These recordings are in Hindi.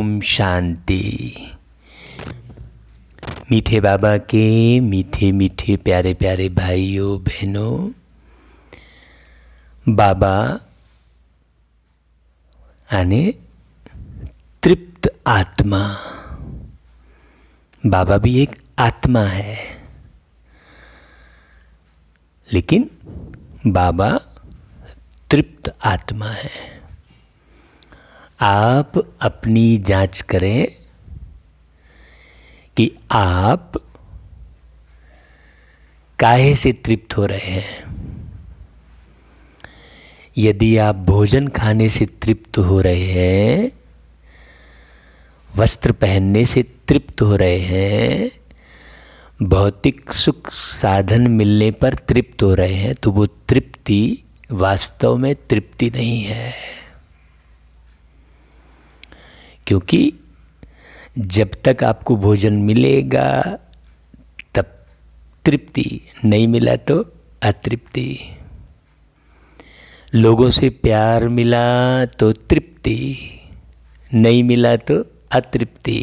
ओम शांति। मीठे बाबा के मीठे मीठे प्यारे प्यारे भाइयों बहनों, बाबा यानी तृप्त आत्मा। बाबा भी एक आत्मा है, लेकिन बाबा तृप्त आत्मा है। आप अपनी जांच करें कि आप काहे से तृप्त हो रहे हैं। यदि आप भोजन खाने से तृप्त हो रहे हैं, वस्त्र पहनने से तृप्त हो रहे हैं, भौतिक सुख साधन मिलने पर तृप्त हो रहे हैं, तो वो तृप्ति वास्तव में तृप्ति नहीं है। क्योंकि जब तक आपको भोजन मिलेगा तब तृप्ति, नहीं मिला तो अतृप्ति। लोगों से प्यार मिला तो तृप्ति, नहीं मिला तो अतृप्ति।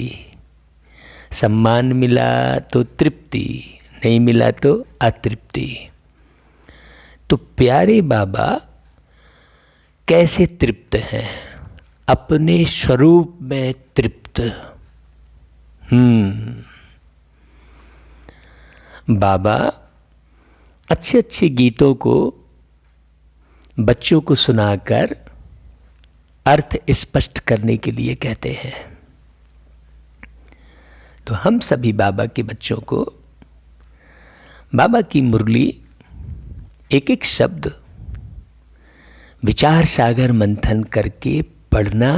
सम्मान मिला तो तृप्ति, नहीं मिला तो अतृप्ति। तो प्यारे बाबा कैसे तृप्त हैं? अपने स्वरूप में तृप्त। बाबा अच्छे अच्छे गीतों को बच्चों को सुनाकर अर्थ स्पष्ट करने के लिए कहते हैं। तो हम सभी बाबा के बच्चों को बाबा की मुरली एक एक शब्द विचार सागर मंथन करके पढ़ना,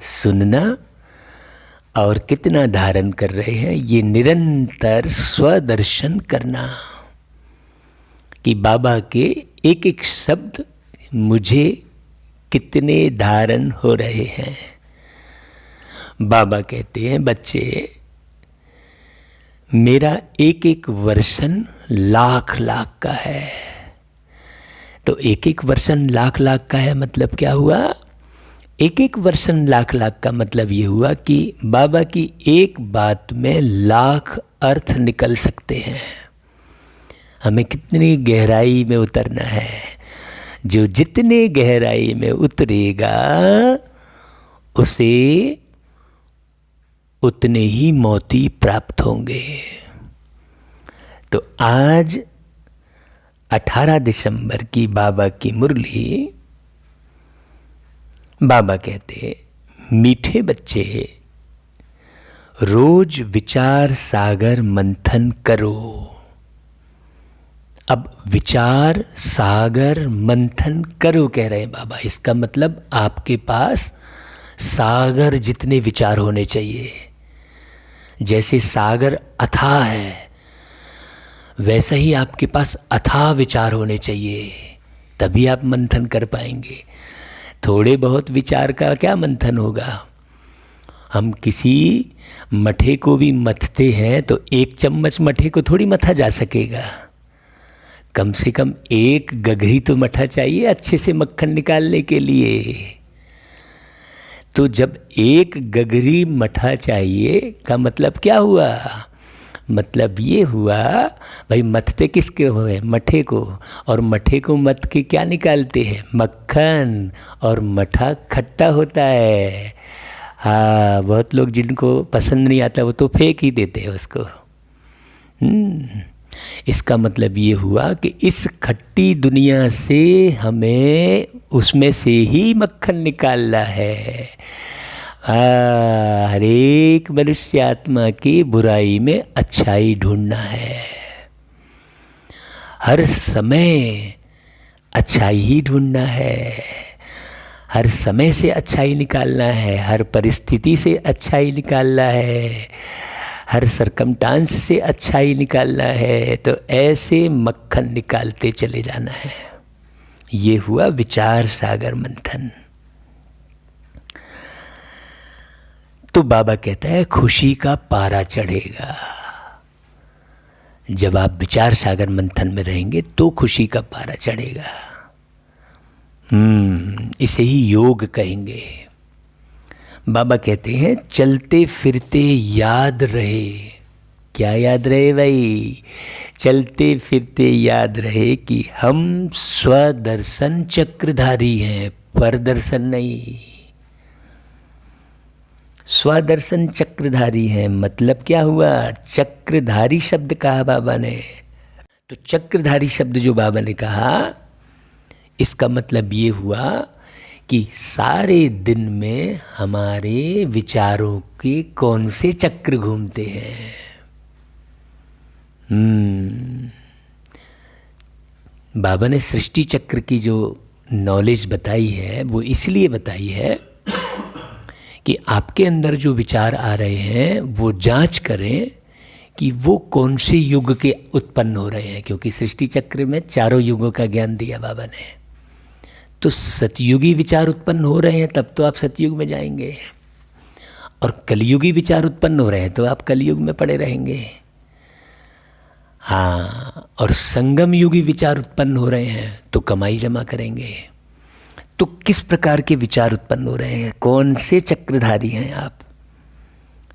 सुनना और कितना धारण कर रहे हैं, ये निरंतर स्वदर्शन करना कि बाबा के एक एक शब्द मुझे कितने धारण हो रहे हैं। बाबा कहते हैं, बच्चे मेरा एक एक वर्षन लाख लाख का है। तो एक एक वर्षन लाख लाख का है मतलब क्या हुआ? एक एक वर्षन लाख लाख का मतलब ये हुआ कि बाबा की एक बात में लाख अर्थ निकल सकते हैं। हमें कितनी गहराई में उतरना है। जो जितने गहराई में उतरेगा उसे उतने ही मोती प्राप्त होंगे। तो आज 18 दिसंबर की बाबा की मुरली, बाबा कहते मीठे बच्चे रोज विचार सागर मंथन करो। अब विचार सागर मंथन करो कह रहे हैं बाबा। इसका मतलब आपके पास सागर जितने विचार होने चाहिए। जैसे सागर अथाह है, वैसा ही आपके पास अथाह विचार होने चाहिए, तभी आप मंथन कर पाएंगे। थोड़े बहुत विचार का क्या मंथन होगा? हम किसी मठे को भी मथते हैं तो एक चम्मच मठे को थोड़ी मथा जा सकेगा। कम से कम एक गगरी तो मठा चाहिए अच्छे से मक्खन निकालने के लिए। तो जब एक गगरी मठा चाहिए का मतलब क्या हुआ? मतलब ये हुआ भाई मथते किसके हुए? मठे को। और मठे को मथ के क्या निकालते हैं? मक्खन। और मठा खट्टा होता है। हाँ, बहुत लोग जिनको पसंद नहीं आता वो तो फेंक ही देते हैं उसको। इसका मतलब ये हुआ कि इस खट्टी दुनिया से हमें उसमें से ही मक्खन निकालना है। हर एक मनुष्य आत्मा की बुराई में अच्छाई ढूंढना है। हर समय अच्छाई ही ढूंढना है। हर समय से अच्छाई निकालना है। हर परिस्थिति से अच्छाई निकालना है। हर सरकमस्टांस से अच्छाई निकालना है। तो ऐसे मक्खन निकालते चले जाना है। ये हुआ विचार सागर मंथन। तो बाबा कहता है खुशी का पारा चढ़ेगा। जब आप विचार सागर मंथन में रहेंगे तो खुशी का पारा चढ़ेगा। इसे ही योग कहेंगे। बाबा कहते हैं चलते फिरते याद रहे। क्या याद रहे भाई? चलते फिरते याद रहे कि हम स्वदर्शन चक्रधारी हैं, परदर्शन नहीं। स्वदर्शन चक्रधारी हैं मतलब क्या हुआ? चक्रधारी शब्द कहा बाबा ने। तो चक्रधारी शब्द जो बाबा ने कहा, इसका मतलब ये हुआ कि सारे दिन में हमारे विचारों के कौन से चक्र घूमते हैं। बाबा ने सृष्टि चक्र की जो नॉलेज बताई है वो इसलिए बताई है कि आपके अंदर जो विचार आ रहे हैं वो जांच करें कि वो कौन से युग के उत्पन्न हो रहे हैं, क्योंकि सृष्टि चक्र में चारों युगों का ज्ञान दिया बाबा ने। तो सतयुगी विचार उत्पन्न हो रहे हैं तब तो आप सतयुग में जाएंगे, और कलयुगी विचार उत्पन्न हो रहे हैं तो आप कलयुग में पड़े रहेंगे। हाँ, और संगम युगी विचार उत्पन्न हो रहे हैं तो कमाई जमा करेंगे। तो किस प्रकार के विचार उत्पन्न हो रहे हैं, कौन से चक्रधारी हैं आप?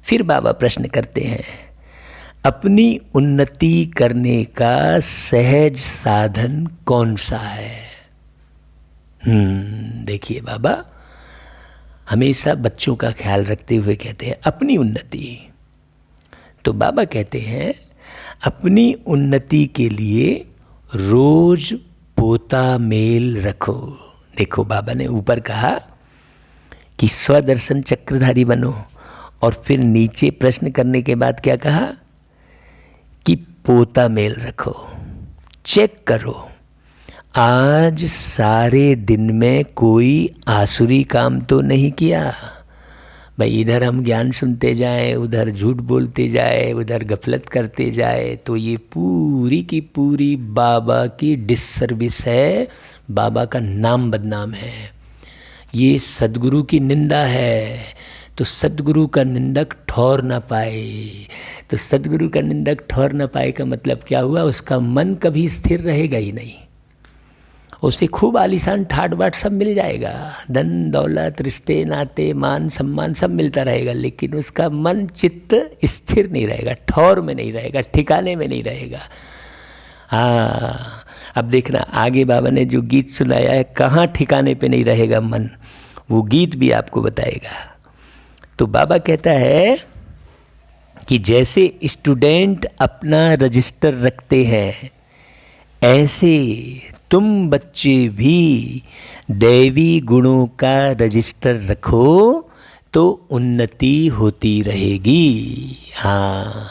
फिर बाबा प्रश्न करते हैं, अपनी उन्नति करने का सहज साधन कौन सा है? देखिए बाबा हमेशा बच्चों का ख्याल रखते हुए कहते हैं अपनी उन्नति। तो बाबा कहते हैं अपनी उन्नति के लिए रोज पोता मेल रखो। देखो बाबा ने ऊपर कहा कि स्वदर्शन चक्रधारी बनो, और फिर नीचे प्रश्न करने के बाद क्या कहा कि पोता मेल रखो, चेक करो आज सारे दिन में कोई आसुरी काम तो नहीं किया। भाई इधर हम ज्ञान सुनते जाएं, उधर झूठ बोलते जाए, उधर गफलत करते जाए, तो ये पूरी की पूरी बाबा की डिससर्विस है, बाबा का नाम बदनाम है, ये सद्गुरु की निंदा है। तो सद्गुरु का निंदक ठौर ना पाए। तो सद्गुरु का निंदक ठौर ना पाए का मतलब क्या हुआ? उसका मन कभी स्थिर रहेगा ही नहीं। उसे खूब आलीशान ठाट बाट सब मिल जाएगा, धन दौलत रिश्ते नाते मान सम्मान सब मिलता रहेगा, लेकिन उसका मन चित्त स्थिर नहीं रहेगा, ठौर में नहीं रहेगा, ठिकाने में नहीं रहेगा। हाँ, अब देखना आगे बाबा ने जो गीत सुनाया है, कहाँ ठिकाने पे नहीं रहेगा मन, वो गीत भी आपको बताएगा। तो बाबा कहता है कि जैसे स्टूडेंट अपना रजिस्टर रखते हैं, ऐसे तुम बच्चे भी दैवी गुणों का रजिस्टर रखो तो उन्नति होती रहेगी। हाँ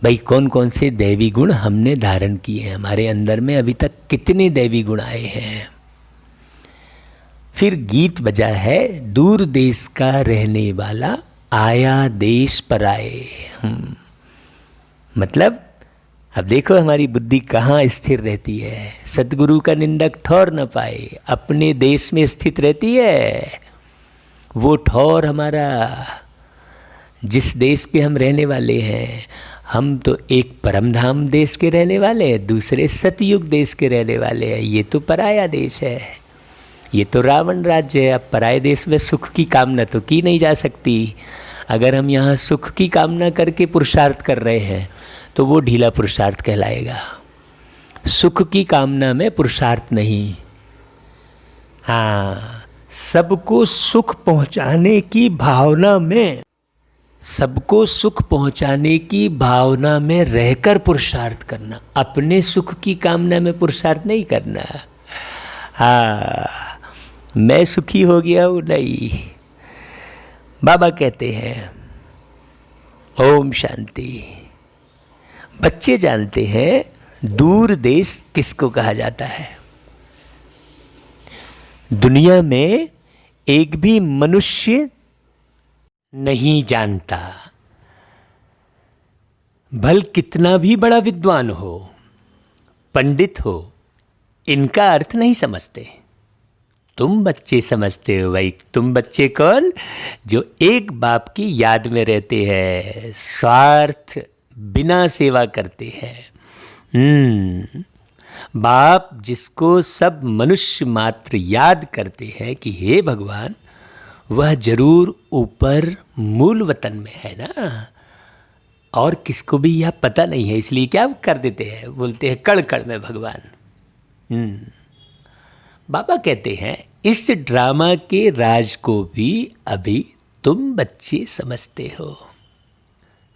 भाई, कौन कौन से दैवी गुण हमने धारण किए हैं, हमारे अंदर में अभी तक कितने दैवी गुण आए हैं। फिर गीत बजा है, दूर देश का रहने वाला आया देश पर आए। मतलब अब देखो हमारी बुद्धि कहाँ स्थिर रहती है। सतगुरु का निंदक ठौर न पाए, अपने देश में स्थित रहती है। वो ठौर हमारा, जिस देश के हम रहने वाले हैं, हम तो एक परमधाम देश के रहने वाले हैं, दूसरे सतयुग देश के रहने वाले हैं। ये तो पराया देश है, ये तो रावण राज्य है। अब पराये देश में सुख की कामना तो की नहीं जा सकती। अगर हम यहाँ सुख की कामना करके पुरुषार्थ कर रहे हैं तो वो ढीला पुरुषार्थ कहलाएगा। सुख की कामना में पुरुषार्थ नहीं। हाँ, सबको सुख पहुँचाने की भावना में, सबको सुख पहुँचाने की भावना में रहकर पुरुषार्थ करना, अपने सुख की कामना में पुरुषार्थ नहीं करना। हाँ, मैं सुखी हो गया हूँ, नहीं। बाबा कहते हैं ओम शांति। बच्चे जानते हैं दूर देश किसको कहा जाता है। दुनिया में एक भी मनुष्य नहीं जानता, भल कितना भी बड़ा विद्वान हो, पंडित हो, इनका अर्थ नहीं समझते। तुम बच्चे समझते हो भाई। तुम बच्चे कौन? जो एक बाप की याद में रहते हैं, स्वार्थ बिना सेवा करते हैं। बाप जिसको सब मनुष्य मात्र याद करते हैं कि हे भगवान, वह जरूर ऊपर मूल वतन में है ना। और किसको भी यह पता नहीं है, इसलिए क्या कर देते हैं, बोलते हैं कण कण में भगवान। बाबा कहते हैं इस ड्रामा के राज को भी अभी तुम बच्चे समझते हो।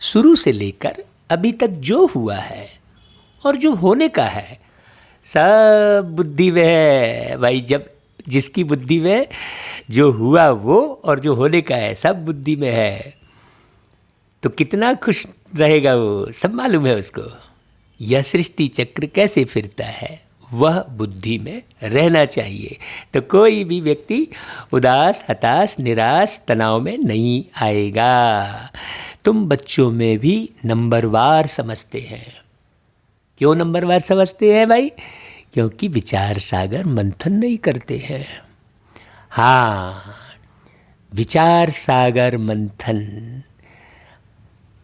शुरू से लेकर अभी तक जो हुआ है और जो होने का है सब बुद्धि में है भाई। जब जिसकी बुद्धि में जो हुआ वो और जो होने का है सब बुद्धि में है, तो कितना खुश रहेगा वो, सब मालूम है उसको। यह सृष्टि चक्र कैसे फिरता है वह बुद्धि में रहना चाहिए, तो कोई भी व्यक्ति उदास, हताश, निराश, तनाव में नहीं आएगा। तुम बच्चों में भी नंबरवार समझते हैं। क्यों नंबरवार समझते हैं भाई? क्योंकि विचार सागर मंथन नहीं करते हैं। हाँ, विचार सागर मंथन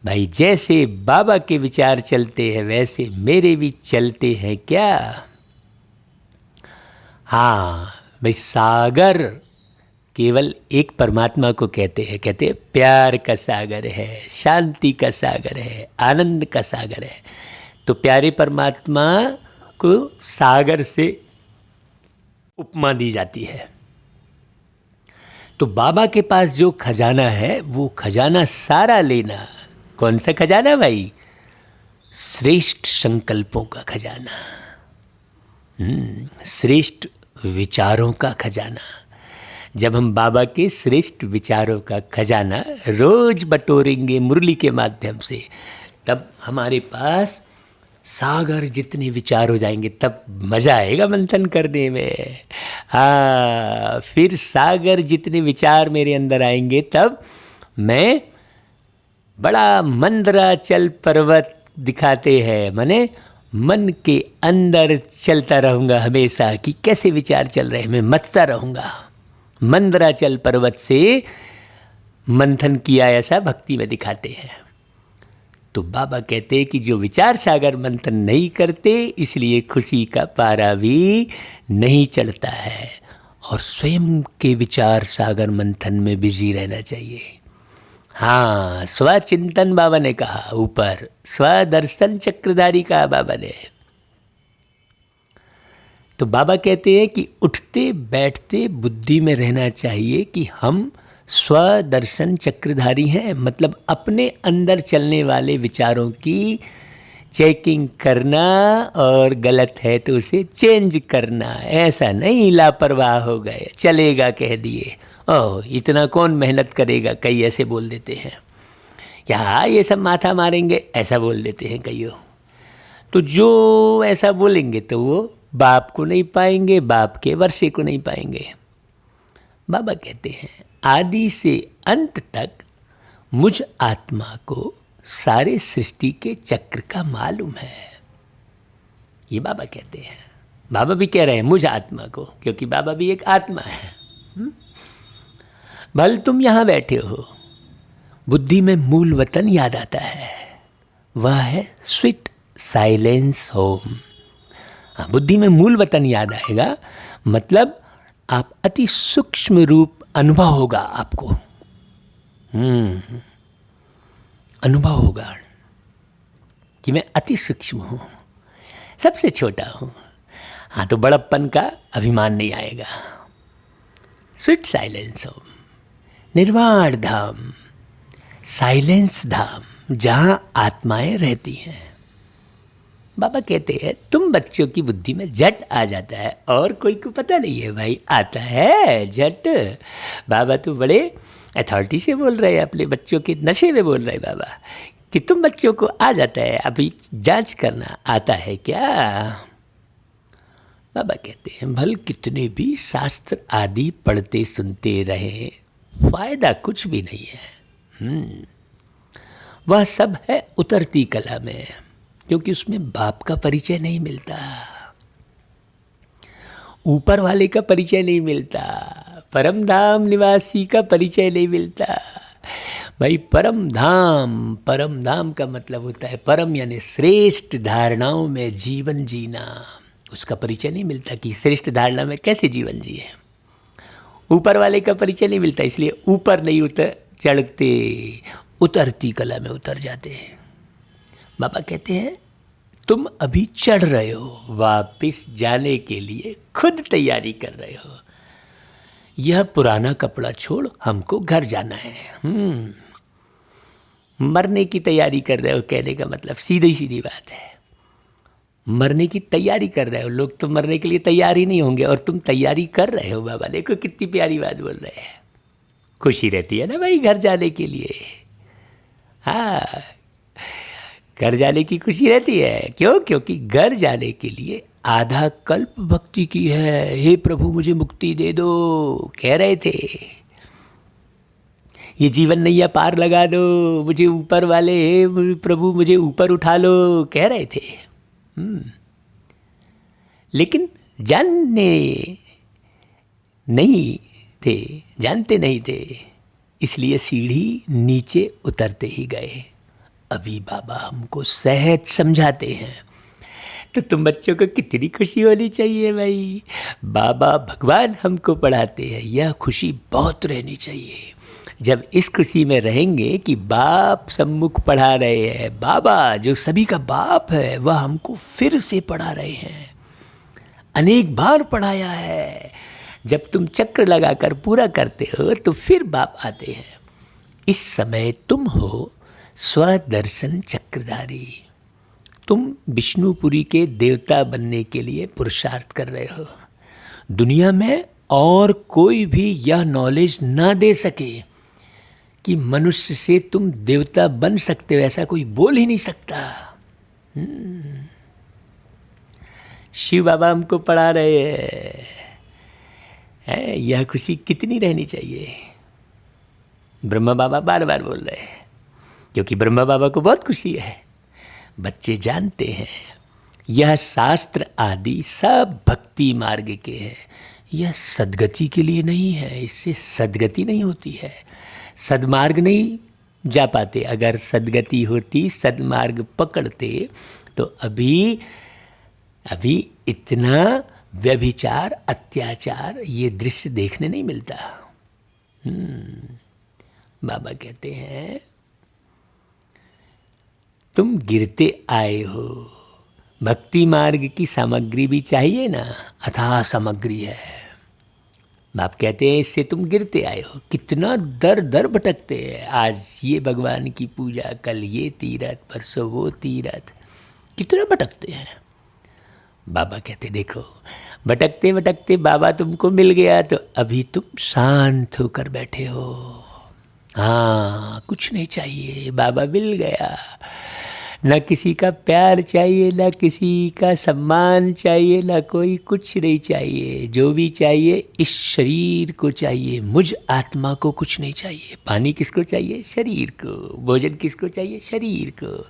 भाई, जैसे बाबा के विचार चलते हैं वैसे मेरे भी चलते हैं क्या? हाँ भाई, सागर केवल एक परमात्मा को कहते हैं प्यार का सागर है, शांति का सागर है, आनंद का सागर है। तो प्यारे परमात्मा को सागर से उपमा दी जाती है। तो बाबा के पास जो खजाना है वो खजाना सारा लेना। कौन सा खजाना भाई? श्रेष्ठ संकल्पों का खजाना, श्रेष्ठ विचारों का खजाना। जब हम बाबा के श्रेष्ठ विचारों का खजाना रोज बटोरेंगे मुरली के माध्यम से, तब हमारे पास सागर जितने विचार हो जाएंगे, तब मज़ा आएगा मंथन करने में। हाँ, फिर सागर जितने विचार मेरे अंदर आएंगे तब मैं बड़ा मंदराचल पर्वत दिखाते हैं, माने मन के अंदर चलता रहूँगा हमेशा कि कैसे विचार चल रहे हैं, मैं मथता रहूँगा। मंदराचल पर्वत से मंथन किया ऐसा भक्ति में दिखाते हैं। तो बाबा कहते हैं कि जो विचार सागर मंथन नहीं करते, इसलिए खुशी का पारा भी नहीं चढ़ता है। और स्वयं के विचार सागर मंथन में बिजी रहना चाहिए। हाँ, स्वचिंतन बाबा ने कहा, ऊपर स्वदर्शन चक्रधारी कहा बाबा ने। तो बाबा कहते हैं कि उठते बैठते बुद्धि में रहना चाहिए कि हम स्वदर्शन चक्रधारी हैं, मतलब अपने अंदर चलने वाले विचारों की चेकिंग करना और गलत है तो उसे चेंज करना। ऐसा नहीं लापरवाह हो गए, चलेगा कह दिए, ओह इतना कौन मेहनत करेगा, कई ऐसे बोल देते हैं। क्या ये सब माथा मारेंगे, ऐसा बोल देते हैं कईयों। तो जो ऐसा बोलेंगे तो वो बाप को नहीं पाएंगे, बाप के वर्षे को नहीं पाएंगे। बाबा कहते हैं आदि से अंत तक मुझ आत्मा को सारे सृष्टि के चक्र का मालूम है। ये बाबा कहते हैं। बाबा भी कह रहे हैं मुझ आत्मा को, क्योंकि बाबा भी एक आत्मा है। भल तुम यहाँ बैठे हो, बुद्धि में मूल वतन याद आता है, वह है स्वीट साइलेंस होम। हाँ, बुद्धि में मूल वतन याद आएगा, मतलब आप अति सूक्ष्म रूप अनुभव होगा आपको। अनुभव होगा कि मैं अति सूक्ष्म हूँ, सबसे छोटा हूँ। हाँ, तो बड़प्पन का अभिमान नहीं आएगा। स्वीट साइलेंस होम, निर्वाण धाम, साइलेंस धाम, जहाँ आत्माएं रहती हैं। बाबा कहते हैं तुम बच्चों की बुद्धि में झट आ जाता है, और कोई को पता नहीं है भाई, आता है झट। बाबा तो बड़े अथॉरिटी से बोल रहे हैं, अपने बच्चों के नशे में बोल रहे हैं बाबा कि तुम बच्चों को आ जाता है, अभी जांच करना, आता है क्या? बाबा कहते हैं भल कितने भी शास्त्र आदि पढ़ते सुनते रहे, फायदा कुछ भी नहीं है। वह सब है उतरती कला में, क्योंकि उसमें बाप का परिचय नहीं मिलता, ऊपर वाले का परिचय नहीं मिलता, परम धाम निवासी का परिचय नहीं मिलता। भाई परम धाम का मतलब होता है परम यानी श्रेष्ठ धारणाओं में जीवन जीना। उसका परिचय नहीं मिलता कि श्रेष्ठ धारणा में कैसे जीवन जिए। ऊपर वाले का परिचय नहीं मिलता, इसलिए ऊपर नहीं चढ़ते, उतरती कला में उतर जाते हैं। बाबा कहते हैं तुम अभी चढ़ रहे हो, वापस जाने के लिए खुद तैयारी कर रहे हो। यह पुराना कपड़ा छोड़, हमको घर जाना है। मरने की तैयारी कर रहे हो, कहने का मतलब सीधी सीधी बात है, मरने की तैयारी कर रहे हो। लोग तो मरने के लिए तैयार ही नहीं होंगे और तुम तैयारी कर रहे हो। बाबा देखो कितनी प्यारी बात बोल रहे हैं। खुशी रहती है ना भाई घर जाने के लिए। हाँ, घर जाने की खुशी रहती है। क्यों? क्योंकि घर जाने के लिए आधा कल्प भक्ति की है। हे प्रभु मुझे मुक्ति दे दो, कह रहे थे। ये जीवन नैया पार लगा दो, मुझे ऊपर वाले, हे प्रभु मुझे ऊपर उठा लो, कह रहे थे। लेकिन जानते नहीं थे, इसलिए सीढ़ी नीचे उतरते ही गए। अभी बाबा हमको सहज समझाते हैं, तो तुम बच्चों को कितनी खुशी होनी चाहिए भाई। बाबा भगवान हमको पढ़ाते हैं, यह खुशी बहुत रहनी चाहिए। जब इस खुशी में रहेंगे कि बाप सम्मुख पढ़ा रहे हैं, बाबा जो सभी का बाप है वह हमको फिर से पढ़ा रहे हैं, अनेक बार पढ़ाया है। जब तुम चक्र लगाकर पूरा करते हो तो फिर बाप आते हैं। इस समय तुम हो स्वदर्शन चक्रधारी, तुम विष्णुपुरी के देवता बनने के लिए पुरुषार्थ कर रहे हो। दुनिया में और कोई भी यह नॉलेज ना दे सके कि मनुष्य से तुम देवता बन सकते हो, ऐसा कोई बोल ही नहीं सकता। शिव बाबा हमको पढ़ा रहे हैं, यह खुशी कितनी रहनी चाहिए। ब्रह्मा बाबा बार बार बोल रहे हैं, क्योंकि ब्रह्मा बाबा को बहुत खुशी है। बच्चे जानते हैं यह शास्त्र आदि सब भक्ति मार्ग के हैं, यह सद्गति के लिए नहीं है। इससे सद्गति नहीं होती है, सद्मार्ग नहीं जा पाते। अगर सद्गति होती, सद्मार्ग पकड़ते, तो अभी इतना व्यभिचार, अत्याचार, ये दृश्य देखने नहीं मिलता। बाबा कहते हैं तुम गिरते आए हो, भक्ति मार्ग की सामग्री भी चाहिए ना, अथाह सामग्री है। बाप कहते हैं इससे तुम गिरते आए हो। कितना दर दर भटकते हैं, आज ये भगवान की पूजा, कल ये तीरथ, परसों वो तीरथ, कितना भटकते हैं। बाबा कहते देखो, भटकते भटकते बाबा तुमको मिल गया तो अभी तुम शांत होकर बैठे हो। हाँ, कुछ नहीं चाहिए, बाबा मिल गया। न किसी का प्यार चाहिए, न किसी का सम्मान चाहिए, न कोई कुछ नहीं चाहिए। जो भी चाहिए इस शरीर को चाहिए, मुझ आत्मा को कुछ नहीं चाहिए। पानी किसको चाहिए? शरीर को। भोजन किसको चाहिए? शरीर को।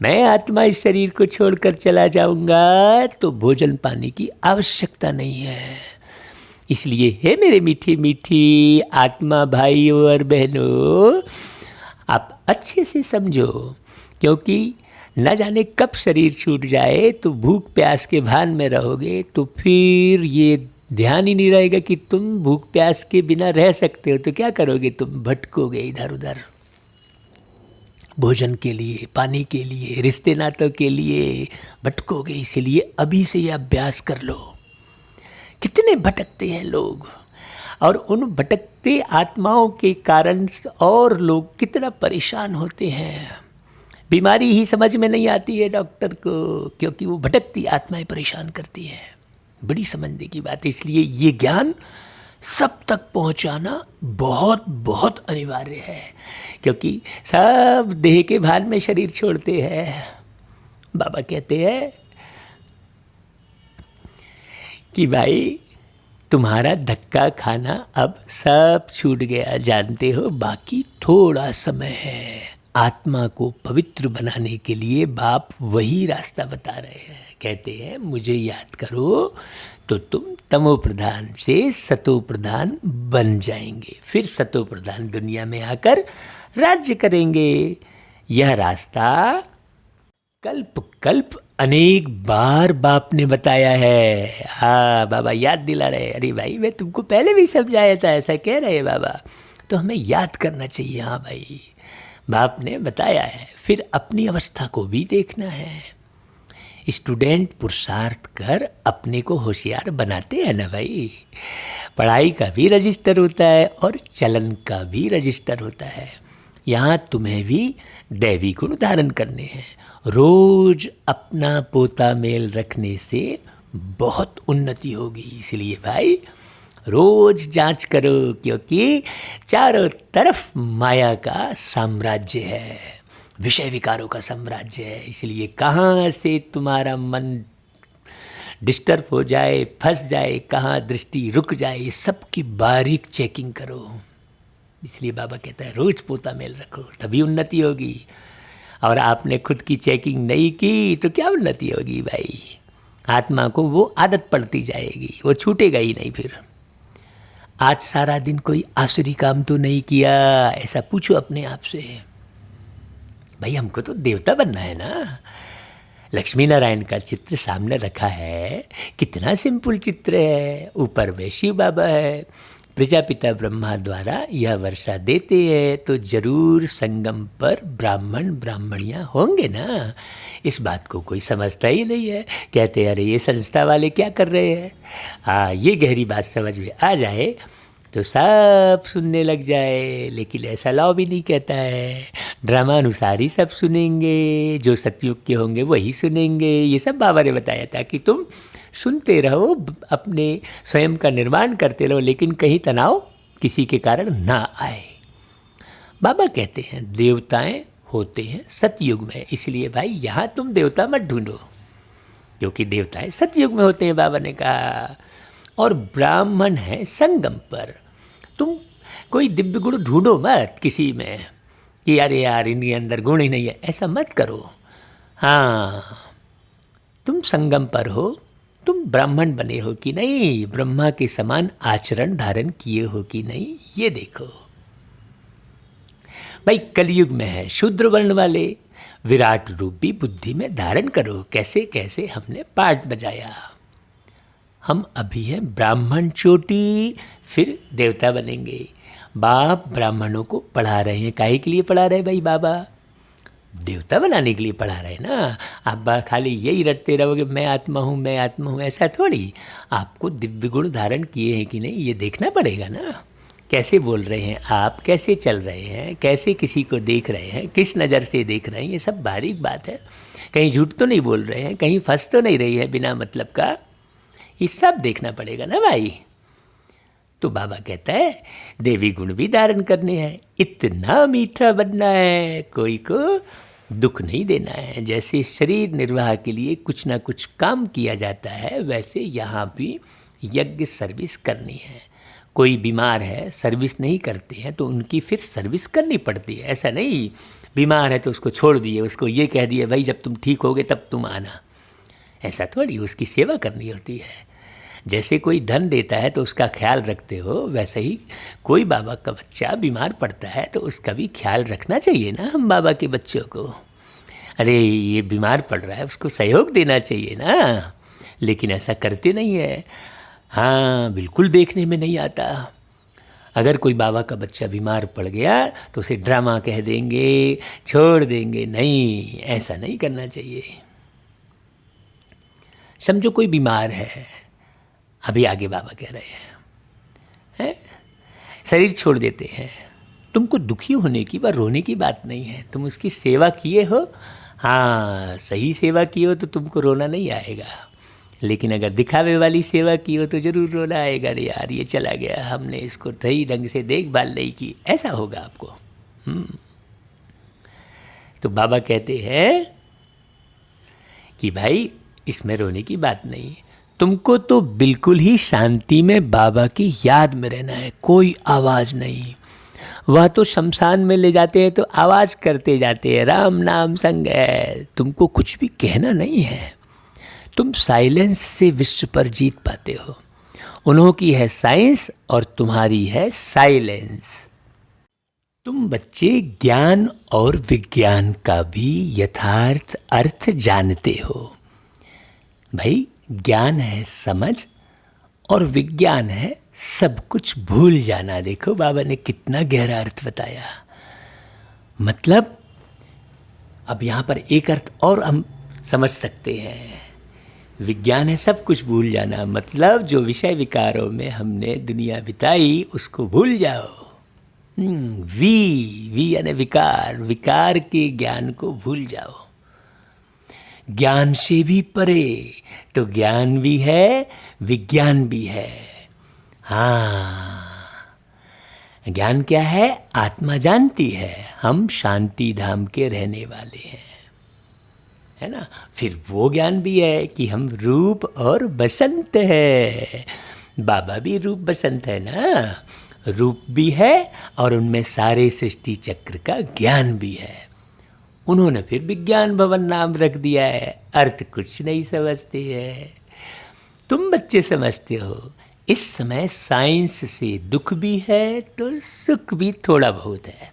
मैं आत्मा इस शरीर को छोड़कर चला जाऊंगा तो भोजन पानी की आवश्यकता नहीं है। इसलिए हे मेरे मीठी मीठी आत्मा भाइयों और बहनों, आप अच्छे से समझो, क्योंकि न जाने कब शरीर छूट जाए तो भूख प्यास के भान में रहोगे, तो फिर ये ध्यान ही नहीं रहेगा कि तुम भूख प्यास के बिना रह सकते हो। तो क्या करोगे? तुम भटकोगे इधर उधर, भोजन के लिए, पानी के लिए, रिश्ते नातों के लिए भटकोगे। इसीलिए अभी से ये अभ्यास कर लो। कितने भटकते हैं लोग, और उन भटकते आत्माओं के कारण और लोग कितना परेशान होते हैं। बीमारी ही समझ में नहीं आती है डॉक्टर को, क्योंकि वो भटकती आत्माएं परेशान करती हैं। बड़ी समझने की बात है। इसलिए ये ज्ञान सब तक पहुंचाना बहुत बहुत अनिवार्य है, क्योंकि सब देह के भान में शरीर छोड़ते हैं। बाबा कहते हैं कि भाई तुम्हारा धक्का खाना अब सब छूट गया, जानते हो, बाकी थोड़ा समय है। आत्मा को पवित्र बनाने के लिए बाप वही रास्ता बता रहे हैं। कहते हैं मुझे याद करो तो तुम तमो प्रधान से सतो प्रधान बन जाएंगे, फिर सतो प्रधान दुनिया में आकर राज्य करेंगे। यह रास्ता कल्प कल्प अनेक बार बाप ने बताया है। हाँ बाबा याद दिला रहे, अरे भाई मैं तुमको पहले भी समझाया था, ऐसा कह रहे बाबा, तो हमें याद करना चाहिए। हाँ भाई बाप ने बताया है, फिर अपनी अवस्था को भी देखना है। स्टूडेंट पुरुषार्थ कर अपने को होशियार बनाते हैं ना भाई। पढ़ाई का भी रजिस्टर होता है और चलन का भी रजिस्टर होता है। यहाँ तुम्हें भी दैवी गुण धारण करने हैं। रोज अपना पोता मेल रखने से बहुत उन्नति होगी। इसलिए भाई रोज जांच करो, क्योंकि चारों तरफ माया का साम्राज्य है, विषय विकारों का साम्राज्य है। इसलिए कहाँ से तुम्हारा मन डिस्टर्ब हो जाए, फंस जाए, कहाँ दृष्टि रुक जाए, ये सब की बारीक चेकिंग करो। इसलिए बाबा कहता है रोज पोता मेल रखो, तभी उन्नति होगी। और आपने खुद की चेकिंग नहीं की तो क्या उन्नति होगी भाई। आत्मा को वो आदत पड़ती जाएगी, वो छूटेगा ही नहीं। फिर आज सारा दिन कोई आसुरी काम तो नहीं किया, ऐसा पूछो अपने आप से। भाई हमको तो देवता बनना है ना। लक्ष्मी नारायण का चित्र सामने रखा है, कितना सिंपल चित्र है। ऊपर में शिव बाबा है, प्रजापिता ब्रह्मा द्वारा यह वर्षा देते हैं, तो जरूर संगम पर ब्राह्मण ब्राह्मणियाँ होंगे ना। इस बात को कोई समझता ही नहीं है, कहते अरे ये संस्था वाले क्या कर रहे हैं। हाँ ये गहरी बात समझ में आ जाए तो सब सुनने लग जाए, लेकिन ऐसा लॉ भी नहीं कहता है। ड्रामा अनुसार ही सब सुनेंगे, जो सतयुग के होंगे वही सुनेंगे। ये सब बाबा ने बताया था कि तुम सुनते रहो, अपने स्वयं का निर्माण करते रहो, लेकिन कहीं तनाव किसी के कारण ना आए। बाबा कहते हैं देवताएं होते हैं सतयुग में, इसलिए भाई यहाँ तुम देवता मत ढूंढो, क्योंकि देवताएं सतयुग में होते हैं, बाबा ने कहा। और ब्राह्मण है संगम पर। तुम कोई दिव्य गुण ढूंढो मत किसी में कि अरे यार इनके अंदर गुण ही नहीं है, ऐसा मत करो। हाँ तुम संगम पर हो, तुम ब्राह्मण बने हो कि नहीं, ब्रह्मा के समान आचरण धारण किए हो कि नहीं, ये देखो। भाई कलयुग में है शूद्र वर्ण वाले, विराट रूप भी बुद्धि में धारण करो। कैसे कैसे हमने पाठ बजाया। हम अभी हैं ब्राह्मण चोटी, फिर देवता बनेंगे। बाप ब्राह्मणों को पढ़ा रहे हैं, काहे के लिए पढ़ा रहे हैं भाई बाबा? देवता बनाने के लिए पढ़ा रहे हैं ना। आप खाली यही रटते रहोगे मैं आत्मा हूँ मैं आत्मा हूँ, ऐसा थोड़ी। आपको दिव्य गुण धारण किए हैं कि नहीं ये देखना पड़ेगा ना। कैसे बोल रहे हैं आप, कैसे चल रहे हैं, कैसे किसी को देख रहे हैं, किस नज़र से देख रहे हैं, ये सब बारीक बात है। कहीं झूठ तो नहीं बोल रहे हैं, कहीं फंस तो नहीं रही है बिना मतलब का, ये सब देखना पड़ेगा ना भाई। तो बाबा कहता है देवी गुण भी धारण करने हैं, इतना मीठा बनना है, कोई को दुख नहीं देना है। जैसे शरीर निर्वाह के लिए कुछ ना कुछ काम किया जाता है, वैसे यहाँ भी यज्ञ सर्विस करनी है। कोई बीमार है सर्विस नहीं करते हैं तो उनकी फिर सर्विस करनी पड़ती है। ऐसा नहीं बीमार है तो उसको छोड़ दिए, उसको ये कह दिए भाई जब तुम ठीक होगे तब तुम आना, ऐसा थोड़ी। उसकी सेवा करनी होती है। जैसे कोई धन देता है तो उसका ख्याल रखते हो, वैसे ही कोई बाबा का बच्चा बीमार पड़ता है तो उसका भी ख्याल रखना चाहिए ना हम बाबा के बच्चों को। अरे ये बीमार पड़ रहा है उसको सहयोग देना चाहिए ना, लेकिन ऐसा करते नहीं है। हाँ बिल्कुल देखने में नहीं आता। अगर कोई बाबा का बच्चा बीमार पड़ गया तो उसे ड्रामा कह देंगे, छोड़ देंगे, नहीं ऐसा नहीं करना चाहिए। समझो कोई बीमार है, अभी आगे बाबा कह रहे हैं, शरीर छोड़ देते हैं, तुमको दुखी होने की व रोने की बात नहीं है, तुम उसकी सेवा किए हो। हाँ सही सेवा की हो तो तुमको रोना नहीं आएगा, लेकिन अगर दिखावे वाली सेवा की हो तो ज़रूर रोना आएगा। अरे यार ये चला गया, हमने इसको सही ढंग से देखभाल नहीं की, ऐसा होगा आपको। तो बाबा कहते हैं कि भाई इसमें रोने की बात नहीं, तुमको तो बिल्कुल ही शांति में बाबा की याद में रहना है, कोई आवाज़ नहीं। वह तो शमशान में ले जाते हैं तो आवाज़ करते जाते हैं, राम नाम संग है, तुमको कुछ भी कहना नहीं है। तुम साइलेंस से विश्व पर जीत पाते हो। उन्हों की है साइंस और तुम्हारी है साइलेंस। तुम बच्चे ज्ञान और विज्ञान का भी यथार्थ अर्थ जानते हो। भाई, ज्ञान है समझ और विज्ञान है सब कुछ भूल जाना। देखो बाबा ने कितना गहरा अर्थ बताया। मतलब अब यहाँ पर एक अर्थ और हम समझ सकते हैं। विज्ञान है सब कुछ भूल जाना, मतलब जो विषय विकारों में हमने दुनिया बिताई उसको भूल जाओ। वी यानी विकार, विकार के ज्ञान को भूल जाओ। ज्ञान से भी परे, तो ज्ञान भी है विज्ञान भी है। हाँ, ज्ञान क्या है? आत्मा जानती है हम शांति धाम के रहने वाले हैं, है ना। फिर वो ज्ञान भी है कि हम रूप और बसंत है। बाबा भी रूप बसंत है ना, रूप भी है और उनमें सारे सृष्टि चक्र का ज्ञान भी है। उन्होंने फिर विज्ञान भवन नाम रख दिया है। अर्थ कुछ नहीं समझते हैं। तुम बच्चे समझते हो। इस समय साइंस से दुख भी है तो सुख भी थोड़ा बहुत है,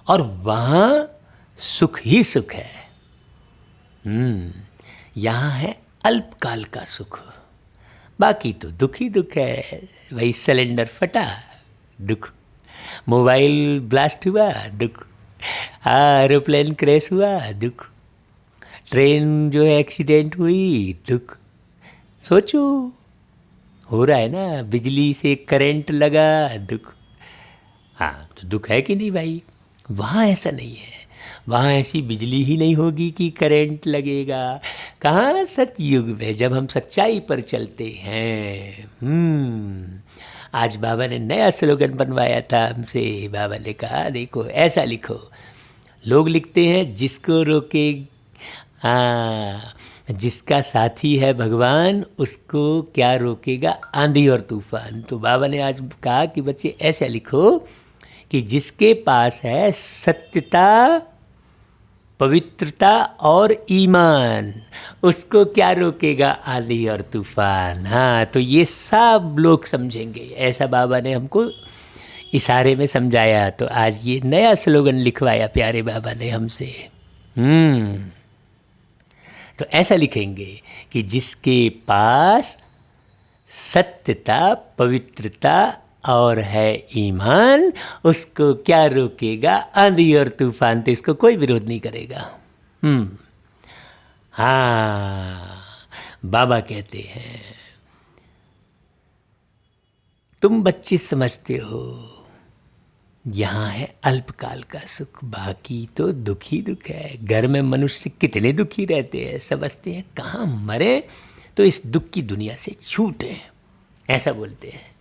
और वहाँ सुख ही सुख है। यहाँ है अल्पकाल का सुख, बाकी तो दुख ही दुख है। वही सिलेंडर फटा, दुख। मोबाइल ब्लास्ट हुआ, दुख। एरोप्लेन क्रैश हुआ, दुख। ट्रेन जो है एक्सीडेंट हुई, दुख। सोचो, हो रहा है ना, बिजली से करंट लगा, दुख। हाँ, तो दुख है कि नहीं भाई? वहाँ ऐसा नहीं है। वहाँ ऐसी बिजली ही नहीं होगी कि करंट लगेगा। कहाँ? सतयुग में, जब हम सच्चाई पर चलते हैं। आज बाबा ने नया स्लोगन बनवाया था हमसे। बाबा ने कहा देखो ऐसा लिखो। लोग लिखते हैं जिसको रोके, हाँ, जिसका साथी है भगवान उसको क्या रोकेगा आंधी और तूफान। तो बाबा ने आज कहा कि बच्चे ऐसा लिखो कि जिसके पास है सत्यता, पवित्रता और ईमान, उसको क्या रोकेगा आंधी और तूफान। हाँ, तो ये सब लोग समझेंगे। ऐसा बाबा ने हमको इशारे में समझाया। तो आज ये नया स्लोगन लिखवाया प्यारे बाबा ने हमसे। तो ऐसा लिखेंगे कि जिसके पास सत्यता, पवित्रता और है ईमान, उसको क्या रोकेगा आंधी और तूफान। तो इसको कोई विरोध नहीं करेगा। हाँ, बाबा कहते हैं तुम बच्चे समझते हो यहाँ है अल्पकाल का सुख, बाकी तो दुख ही दुख है। घर में मनुष्य कितने दुखी रहते हैं, समझते हैं कहाँ मरे तो इस दुख की दुनिया से छूटे, ऐसा बोलते हैं।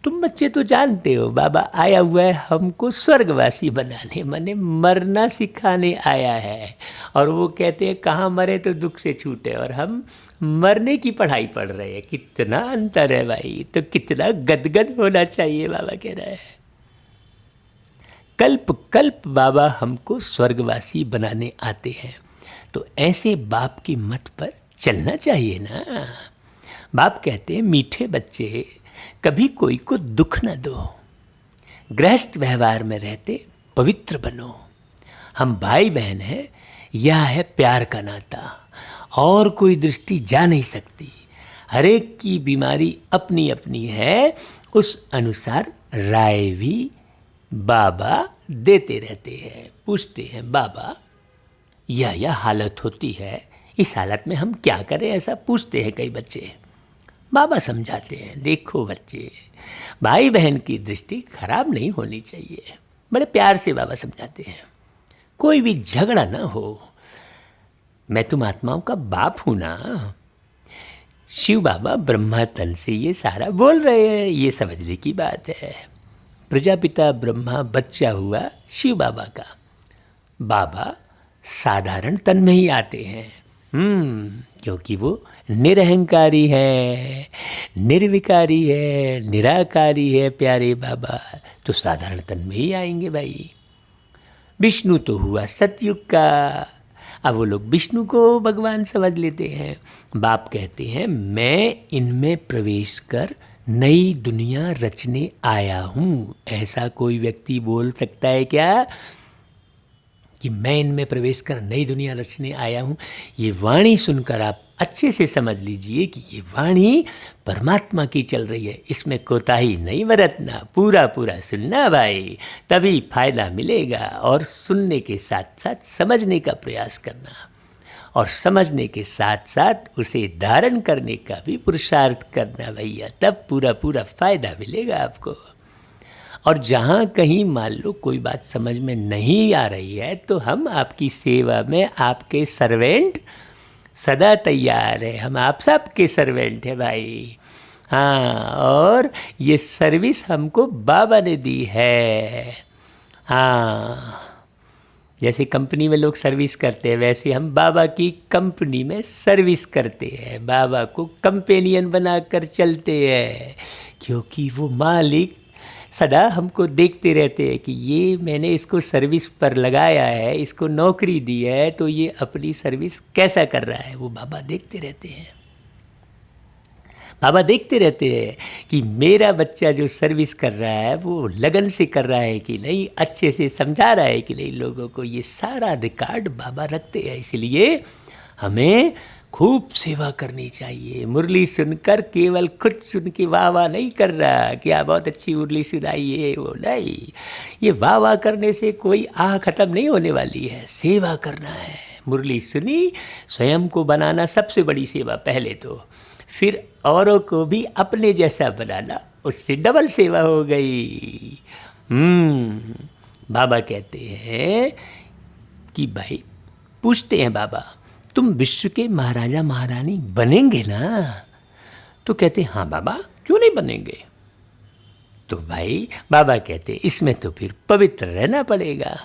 तुम बच्चे तो जानते हो बाबा आया हुआ है हमको स्वर्गवासी बनाने, माने मरना सिखाने आया है। और वो कहते हैं कहाँ मरे तो दुख से छूटे, और हम मरने की पढ़ाई पढ़ रहे हैं। कितना अंतर है भाई, तो कितना गदगद होना चाहिए। बाबा कह रहा है कल्प कल्प बाबा हमको स्वर्गवासी बनाने आते हैं। तो ऐसे बाप की मत पर चलना चाहिए ना। बाप कहते हैं मीठे बच्चे कभी कोई को दुख न दो, गृहस्थ व्यवहार में रहते पवित्र बनो। हम भाई बहन हैं, यह है प्यार का नाता, और कोई दृष्टि जा नहीं सकती। हरेक की बीमारी अपनी अपनी है, उस अनुसार राय भी बाबा देते रहते हैं। पूछते हैं बाबा यह हालत होती है, इस हालत में हम क्या करें, ऐसा पूछते हैं कई बच्चे। बाबा समझाते हैं देखो बच्चे, भाई बहन की दृष्टि खराब नहीं होनी चाहिए। बड़े प्यार से बाबा समझाते हैं कोई भी झगड़ा ना हो। मैं तुम आत्माओं का बाप हूँ ना। शिव बाबा ब्रह्मा तन से ये सारा बोल रहे हैं, ये समझने की बात है। प्रजापिता ब्रह्मा बच्चा हुआ शिव बाबा का। बाबा साधारण तन में ही आते हैं, क्योंकि वो निरहंकारी है, निर्विकारी है, निराकारी है प्यारे बाबा, तो साधारण तन में ही आएंगे भाई। विष्णु तो हुआ सतयुग का, अब वो लोग विष्णु को भगवान समझ लेते हैं। बाप कहते हैं मैं इनमें प्रवेश कर नई दुनिया रचने आया हूँ। ऐसा कोई व्यक्ति बोल सकता है क्या कि मैं इनमें प्रवेश कर नई दुनिया रचने आया हूँ? ये वाणी सुनकर आप अच्छे से समझ लीजिए कि ये वाणी परमात्मा की चल रही है, इसमें कोताही नहीं बरतना, पूरा पूरा सुनना भाई, तभी फायदा मिलेगा। और सुनने के साथ साथ समझने का प्रयास करना, और समझने के साथ साथ उसे धारण करने का भी पुरुषार्थ करना भैया, तब पूरा पूरा फायदा मिलेगा आपको। और जहाँ कहीं मान लो कोई बात समझ में नहीं आ रही है तो हम आपकी सेवा में आपके सर्वेंट सदा तैयार है, हम आप सबके सर्वेंट हैं भाई। हाँ, और ये सर्विस हमको बाबा ने दी है। हाँ, जैसे कंपनी में लोग सर्विस करते हैं वैसे हम बाबा की कंपनी में सर्विस करते हैं, बाबा को कंपेनियन बनाकर चलते हैं, क्योंकि वो मालिक सदा हमको देखते रहते हैं कि ये मैंने इसको सर्विस पर लगाया है, इसको नौकरी दी है, तो ये अपनी सर्विस कैसा कर रहा है, वो बाबा देखते रहते हैं। बाबा देखते रहते हैं कि मेरा बच्चा जो सर्विस कर रहा है वो लगन से कर रहा है कि नहीं, अच्छे से समझा रहा है कि नहीं लोगों को। ये सारा रिकॉर्ड बाबा रखते हैं, इसलिए हमें खूब सेवा करनी चाहिए। मुरली सुनकर केवल खुद सुन के वाह वाह नहीं कर रहा कि आप बहुत अच्छी मुरली सुनाई है, वो नहीं। ये वाह वाह करने से कोई आह खत्म नहीं होने वाली है, सेवा करना है। मुरली सुनी, स्वयं को बनाना सबसे बड़ी सेवा पहले तो, फिर औरों को भी अपने जैसा बनाना, उससे डबल सेवा हो गई। बाबा कहते हैं कि भाई, पूछते हैं बाबा, तुम विश्व के महाराजा महारानी बनेंगे ना? तो कहते हैं हाँ बाबा, क्यों नहीं बनेंगे। तो भाई बाबा कहते हैं इसमें तो फिर पवित्र रहना पड़ेगा।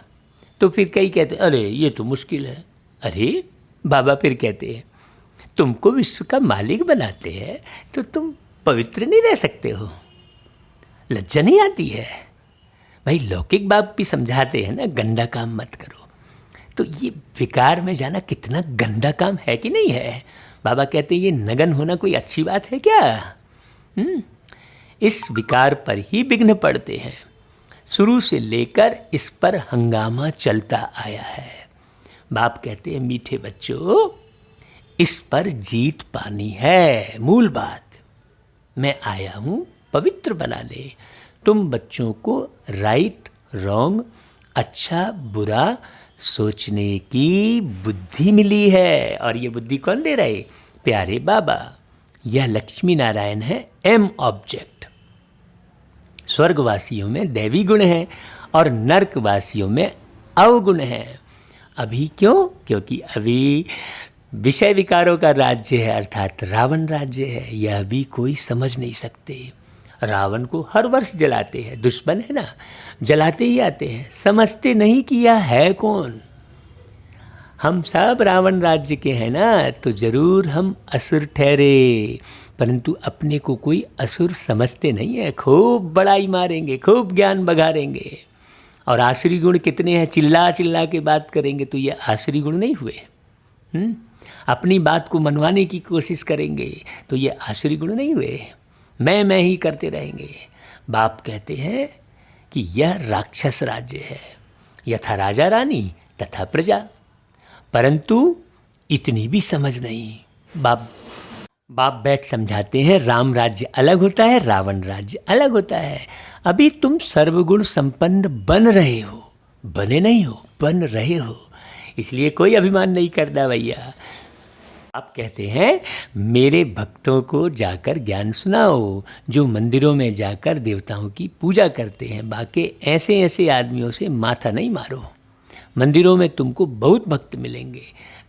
तो फिर कई कहते हैं अरे ये तो मुश्किल है। अरे बाबा फिर कहते हैं तुमको विश्व का मालिक बनाते हैं तो तुम पवित्र नहीं रह सकते हो, लज्जा नहीं आती है? भाई लौकिक बाप भी समझाते हैं ना, गंदा काम मत करो। तो ये विकार में जाना कितना गंदा काम है कि नहीं है? बाबा कहते हैं ये नगन होना कोई अच्छी बात है क्या? इस विकार पर ही विघ्न पड़ते हैं। शुरू से लेकर इस पर हंगामा चलता आया है। बाप कहते हैं मीठे बच्चों, इस पर जीत पानी है, मूल बात। मैं आया हूँ पवित्र बनाने। तुम बच्चों को राइट रॉन्ग, अच्छा बुरा सोचने की बुद्धि मिली है। और ये बुद्धि कौन दे रहे? प्यारे बाबा। यह लक्ष्मी नारायण है एम ऑब्जेक्ट। स्वर्गवासियों में दैवी गुण है और नर्कवासियों में अवगुण है। अभी क्यों? क्योंकि अभी विषय विकारों का राज्य है, अर्थात रावण राज्य है। यह भी कोई समझ नहीं सकते। रावण को हर वर्ष जलाते हैं, दुश्मन है ना, जलाते ही आते हैं, समझते नहीं कि यह है कौन। हम सब रावण राज्य के हैं ना, तो जरूर हम असुर ठहरे, परंतु अपने को कोई असुर समझते नहीं है। खूब बड़ाई मारेंगे, खूब ज्ञान बघारेंगे, और आसुरी गुण कितने हैं, चिल्ला चिल्ला के बात करेंगे, तो ये आसुरी गुण नहीं हुए। अपनी बात को मनवाने की कोशिश करेंगे तो ये आसुरी गुण नहीं हुए। मैं ही करते रहेंगे। बाप कहते हैं कि यह राक्षस राज्य है, यथा राजा रानी तथा प्रजा। परंतु इतनी भी समझ नहीं। बाप बैठ समझाते हैं राम राज्य अलग होता है, रावण राज्य अलग होता है। अभी तुम सर्वगुण संपन्न बन रहे हो, बने नहीं हो, बन रहे हो, इसलिए कोई अभिमान नहीं करना भैया। आप कहते हैं मेरे भक्तों को जाकर ज्ञान सुनाओ, जो मंदिरों में जाकर देवताओं की पूजा करते हैं। बाकी ऐसे ऐसे आदमियों से माथा नहीं मारो। मंदिरों में तुमको बहुत भक्त मिलेंगे।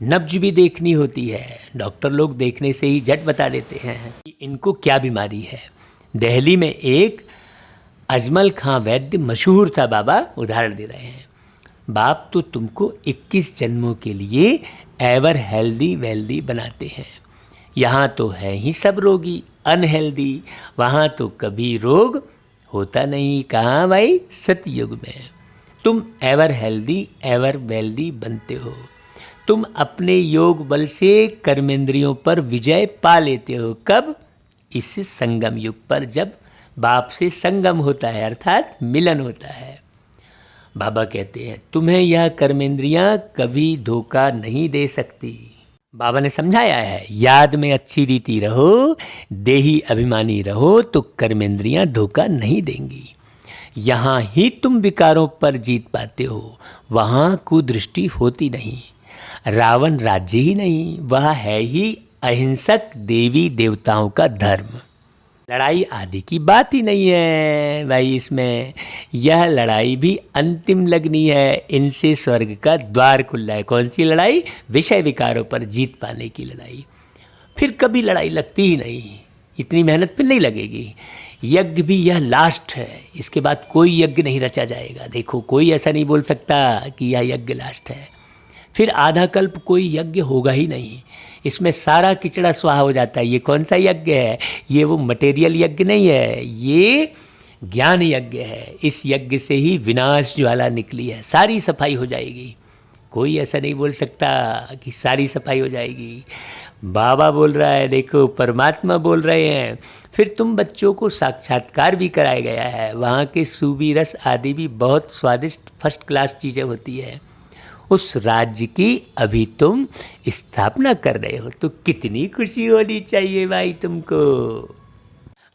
नब्ज भी देखनी होती है, डॉक्टर लोग देखने से ही झट बता देते हैं कि इनको क्या बीमारी है। दिल्ली में एक अजमल खां वैद्य मशहूर था, बाबा उदाहरण दे रहे हैं। बाप तो तुमको 21 जन्मों के लिए एवर हेल्दी वेल्दी बनाते हैं। यहाँ तो है ही सब रोगी अनहेल्दी, वहाँ तो कभी रोग होता नहीं। कहाँ भाई? सतयुग में तुम एवर हेल्दी एवर वेल्दी बनते हो। तुम अपने योग बल से कर्मेंद्रियों पर विजय पा लेते हो। कब? इस संगम युग पर, जब बाप से संगम होता है अर्थात मिलन होता है। बाबा कहते हैं तुम्हें यह कर्मेंद्रियां कभी धोखा नहीं दे सकती। बाबा ने समझाया है, याद में अच्छी रीति रहो, देही अभिमानी रहो तो कर्मेंद्रियां धोखा नहीं देंगी। यहाँ ही तुम विकारों पर जीत पाते हो, वहाँ कुदृष्टि होती नहीं। रावण राज्य ही नहीं, वह है ही अहिंसक देवी देवताओं का धर्म। लड़ाई आदि की बात ही नहीं है भाई इसमें। यह लड़ाई भी अंतिम लगनी है, इनसे स्वर्ग का द्वार खुला है। कौन सी लड़ाई? विषय विकारों पर जीत पाने की लड़ाई। फिर कभी लड़ाई लगती ही नहीं, इतनी मेहनत फिर नहीं लगेगी। यज्ञ भी यह लास्ट है, इसके बाद कोई यज्ञ नहीं रचा जाएगा। देखो, कोई ऐसा नहीं बोल सकता कि यह यज्ञ लास्ट है। फिर आधा कल्प कोई यज्ञ होगा ही नहीं, इसमें सारा किचड़ा स्वाहा हो जाता है। ये कौन सा यज्ञ है? ये वो मटेरियल यज्ञ नहीं है, ये ज्ञान यज्ञ है। इस यज्ञ से ही विनाश ज्वाला निकली है, सारी सफाई हो जाएगी। कोई ऐसा नहीं बोल सकता कि सारी सफाई हो जाएगी। बाबा बोल रहा है, देखो परमात्मा बोल रहे हैं। फिर तुम बच्चों को साक्षात्कार भी कराया गया है, वहाँ के सूबी रस आदि भी बहुत स्वादिष्ट फर्स्ट क्लास चीज़ें होती है। उस राज्य की अभी तुम स्थापना कर रहे हो, तो कितनी खुशी होनी चाहिए भाई तुमको।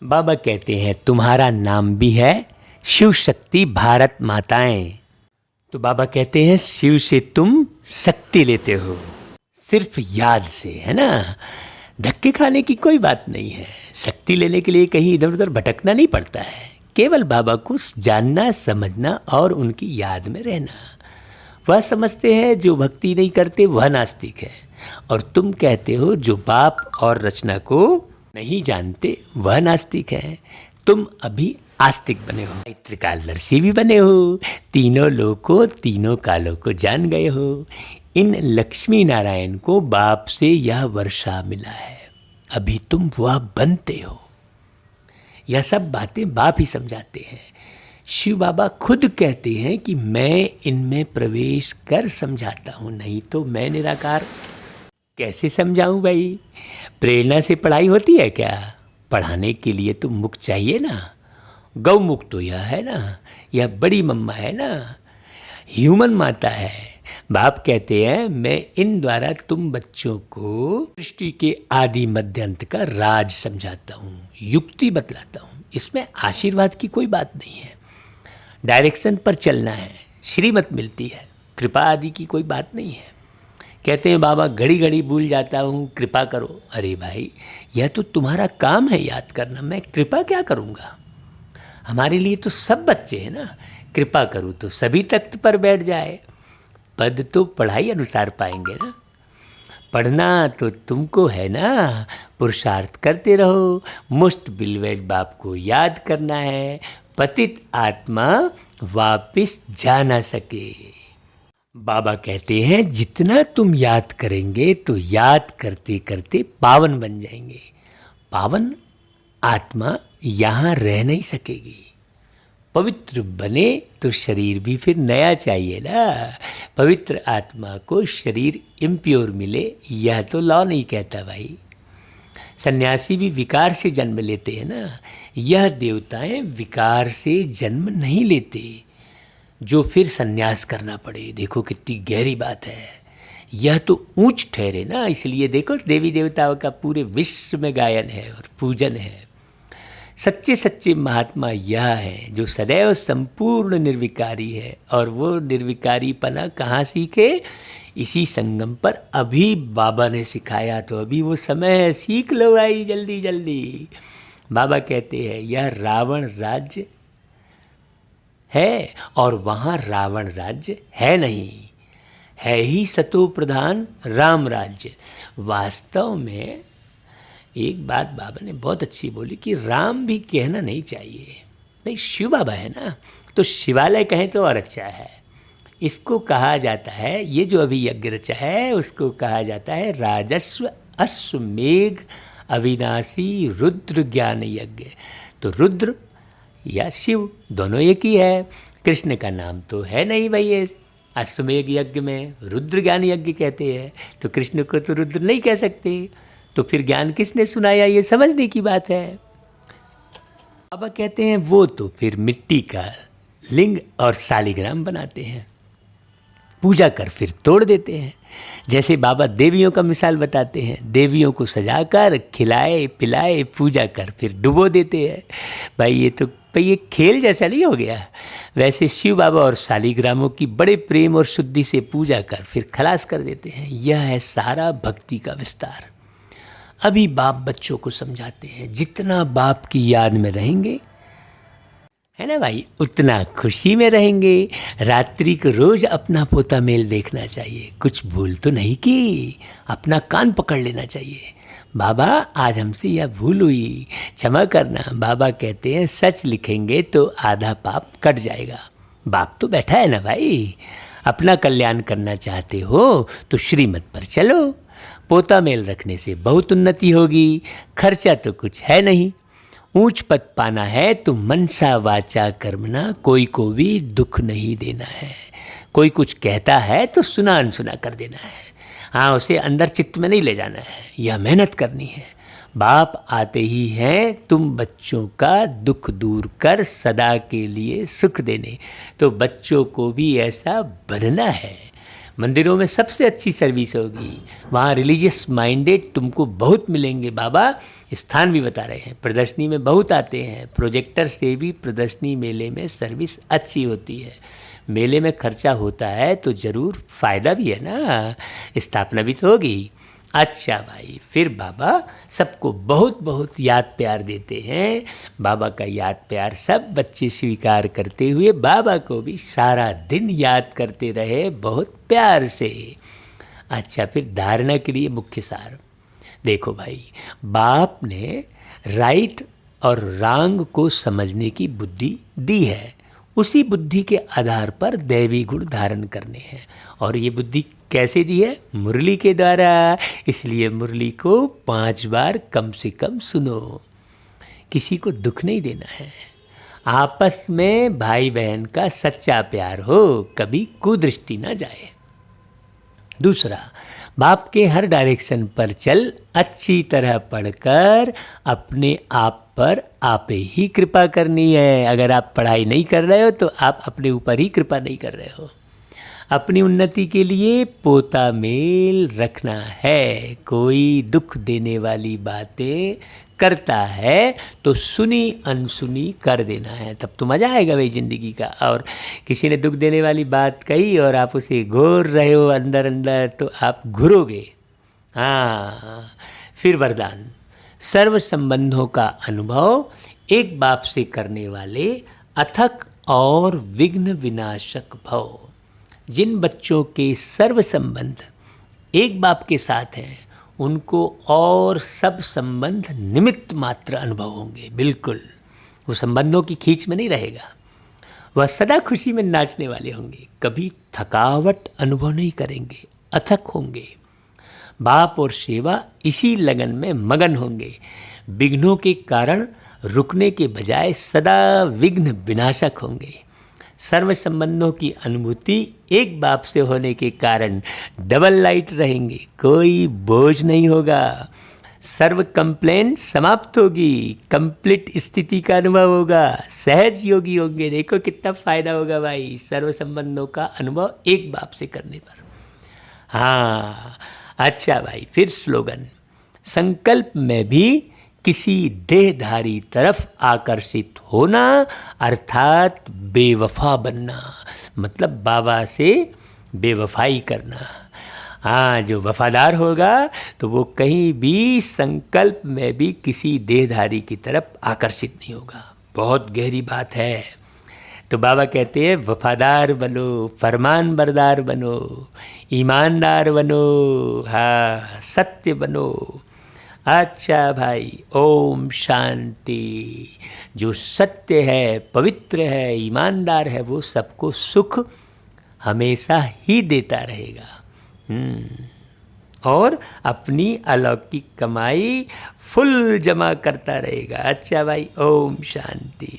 बाबा कहते हैं तुम्हारा नाम भी है शिव शक्ति भारत माताएं। तो बाबा कहते हैं शिव से तुम शक्ति लेते हो, सिर्फ याद से, है ना। धक्के खाने की कोई बात नहीं है। शक्ति लेने के लिए कहीं इधर उधर भटकना नहीं पड़ता है, केवल बाबा को जानना, समझना और उनकी याद में रहना। वह समझते हैं जो भक्ति नहीं करते वह नास्तिक है, और तुम कहते हो जो बाप और रचना को नहीं जानते वह नास्तिक है। तुम अभी आस्तिक बने हो, त्रिकालदर्शी भी बने हो, तीनों लोकों तीनों कालों को जान गए हो। इन लक्ष्मी नारायण को बाप से यह वर्षा मिला है, अभी तुम वह बनते हो। यह सब बातें बाप ही समझाते हैं। शिव बाबा खुद कहते हैं कि मैं इनमें प्रवेश कर समझाता हूँ, नहीं तो मैं निराकार कैसे समझाऊँ भाई। प्रेरणा से पढ़ाई होती है क्या? पढ़ाने के लिए तो मुख चाहिए ना। गौ मुख तो यह है ना, यह बड़ी मम्मा है ना, ह्यूमन माता है। बाप कहते हैं मैं इन द्वारा तुम बच्चों को सृष्टि के आदि मध्य अंत का राज समझाता हूँ, युक्ति बतलाता हूँ। इसमें आशीर्वाद की कोई बात नहीं है, डायरेक्शन पर चलना है, श्रीमत मिलती है, कृपा आदि की कोई बात नहीं है। कहते हैं बाबा घड़ी घड़ी भूल जाता हूँ, कृपा करो। अरे भाई, यह तो तुम्हारा काम है याद करना, मैं कृपा क्या करूँगा? हमारे लिए तो सब बच्चे हैं ना। कृपा करूँ तो सभी तख्त पर बैठ जाए। पद तो पढ़ाई अनुसार पाएंगे ना। पढ़ना तो तुमको है ना, पुरुषार्थ करते रहो। मुस्ट बिलवेड बाप को याद करना है, पतित आत्मा वापिस जा ना सके। बाबा कहते हैं जितना तुम याद करेंगे तो याद करते करते पावन बन जाएंगे। पावन आत्मा यहाँ रह नहीं सकेगी। पवित्र बने तो शरीर भी फिर नया चाहिए ना। पवित्र आत्मा को शरीर इम्प्योर मिले, यह तो लॉ नहीं कहता भाई। सन्यासी भी विकार से जन्म लेते हैं ना, यह देवताएं विकार से जन्म नहीं लेते जो फिर सन्यास करना पड़े। देखो कितनी गहरी बात है। यह तो ऊंच ठहरे ना, इसलिए देखो देवी देवताओं का पूरे विश्व में गायन है और पूजन है। सच्चे सच्चे महात्मा यह है जो सदैव संपूर्ण निर्विकारी है, और वो निर्विकारीपना कहाँ सीखे? इसी संगम पर अभी बाबा ने सिखाया, तो अभी वो समय है, सीख लो भाई जल्दी जल्दी। बाबा कहते हैं यह रावण राज्य है और वहाँ रावण राज्य है नहीं, है ही सतो प्रधान राम राज्य। वास्तव में एक बात बाबा ने बहुत अच्छी बोली कि राम भी कहना नहीं चाहिए भाई, शिव बाबा है ना, तो शिवालय कहें तो और अच्छा है। इसको कहा जाता है, ये जो अभी यज्ञ रचा है उसको कहा जाता है राजस्व अश्वमेघ अविनाशी रुद्र ज्ञान यज्ञ। तो रुद्र या शिव दोनों एक ही है। कृष्ण का नाम तो है नहीं भाई ये अश्वमेघ यज्ञ में, रुद्र ज्ञान यज्ञ कहते हैं, तो कृष्ण को तो रुद्र नहीं कह सकते। तो फिर ज्ञान किसने सुनाया, ये समझने की बात है। बाबा कहते हैं वो तो फिर मिट्टी का लिंग और शालिग्राम बनाते हैं, पूजा कर फिर तोड़ देते हैं। जैसे बाबा देवियों का मिसाल बताते हैं, देवियों को सजाकर खिलाए पिलाए पूजा कर फिर डुबो देते हैं। भाई ये खेल जैसा नहीं हो गया। वैसे शिव बाबा और शालिग्रामों की बड़े प्रेम और शुद्धि से पूजा कर फिर खलास कर देते हैं। यह है सारा भक्ति का विस्तार। अभी बाप बच्चों को समझाते हैं, जितना बाप की याद में रहेंगे, है ना भाई, उतना खुशी में रहेंगे। रात्रि को रोज अपना पोता मेल देखना चाहिए, कुछ भूल तो नहीं की, अपना कान पकड़ लेना चाहिए। बाबा आज हमसे यह भूल हुई, क्षमा करना। बाबा कहते हैं सच लिखेंगे तो आधा पाप कट जाएगा। बाप तो बैठा है ना भाई, अपना कल्याण करना चाहते हो तो श्रीमत पर चलो। पोता मेल रखने से बहुत उन्नति होगी, खर्चा तो कुछ है नहीं। ऊंच पद पाना है तो मनसा वाचा कर्मना, कोई को भी दुख नहीं देना है। कोई कुछ कहता है तो सुना अनसुना कर देना है, हाँ उसे अंदर चित्त में नहीं ले जाना है। यह मेहनत करनी है। बाप आते ही हैं तुम बच्चों का दुख दूर कर सदा के लिए सुख देने, तो बच्चों को भी ऐसा बनना है। मंदिरों में सबसे अच्छी सर्विस होगी, वहाँ रिलीजियस माइंडेड तुमको बहुत मिलेंगे। बाबा स्थान भी बता रहे हैं, प्रदर्शनी में बहुत आते हैं, प्रोजेक्टर से भी प्रदर्शनी मेले में सर्विस अच्छी होती है। मेले में खर्चा होता है तो ज़रूर फ़ायदा भी है ना, स्थापना भी तो होगी। अच्छा भाई, फिर बाबा सबको बहुत बहुत याद प्यार देते हैं। बाबा का याद प्यार सब बच्चे स्वीकार करते हुए बाबा को भी सारा दिन याद करते रहे बहुत प्यार से। अच्छा, फिर धारणा के लिए मुख्य सार देखो भाई, बाप ने राइट और रॉन्ग को समझने की बुद्धि दी है, उसी बुद्धि के आधार पर दैवी गुण धारण करने हैं। और ये बुद्धि कैसे दी है? मुरली के द्वारा। इसलिए मुरली को 5 बार कम से कम सुनो। किसी को दुख नहीं देना है, आपस में भाई बहन का सच्चा प्यार हो, कभी कुदृष्टि ना जाए। दूसरा, बाप के हर डायरेक्शन पर चल, अच्छी तरह पढ़कर अपने आप पर आप ही कृपा करनी है। अगर आप पढ़ाई नहीं कर रहे हो तो आप अपने ऊपर ही कृपा नहीं कर रहे हो। अपनी उन्नति के लिए पोता मेल रखना है। कोई दुख देने वाली बातें करता है तो सुनी अनसुनी कर देना है, तब तो मज़ा आएगा भाई ज़िंदगी का। और किसी ने दुख देने वाली बात कही और आप उसे घोर रहे हो अंदर अंदर, तो आप घुरोगे। हाँ, फिर वरदान, सर्व संबंधों का अनुभव एक बाप से करने वाले अथक और विघ्न विनाशक भव। जिन बच्चों के सर्व संबंध एक बाप के साथ हैं, उनको और सब संबंध निमित्त मात्र अनुभव होंगे। बिल्कुल, वो संबंधों की खींच में नहीं रहेगा। वह सदा खुशी में नाचने वाले होंगे, कभी थकावट अनुभव नहीं करेंगे, अथक होंगे। बाप और सेवा इसी लगन में मगन होंगे। विघ्नों के कारण रुकने के बजाय सदा विघ्न विनाशक होंगे। सर्व संबंधों की अनुभूति एक बाप से होने के कारण डबल लाइट रहेंगे, कोई बोझ नहीं होगा। सर्व कंप्लेंट समाप्त होगी, कंप्लीट स्थिति का अनुभव होगा, सहज योगी होंगे। देखो कितना फायदा होगा भाई सर्व संबंधों का अनुभव एक बाप से करने पर। हाँ, अच्छा भाई, फिर स्लोगन, संकल्प में भी किसी देहधारी तरफ आकर्षित होना अर्थात बेवफा बनना, मतलब बाबा से बेवफाई करना। हाँ, जो वफादार होगा तो वो कहीं भी संकल्प में भी किसी देहधारी की तरफ आकर्षित नहीं होगा। बहुत गहरी बात है। तो बाबा कहते हैं वफादार बनो, फरमान बरदार बनो, ईमानदार बनो, हाँ सत्य बनो। अच्छा भाई, ओम शांति। जो सत्य है, पवित्र है, ईमानदार है, वो सबको सुख हमेशा ही देता रहेगा और अपनी अलौकिक कमाई फुल जमा करता रहेगा। अच्छा भाई, ओम शांति।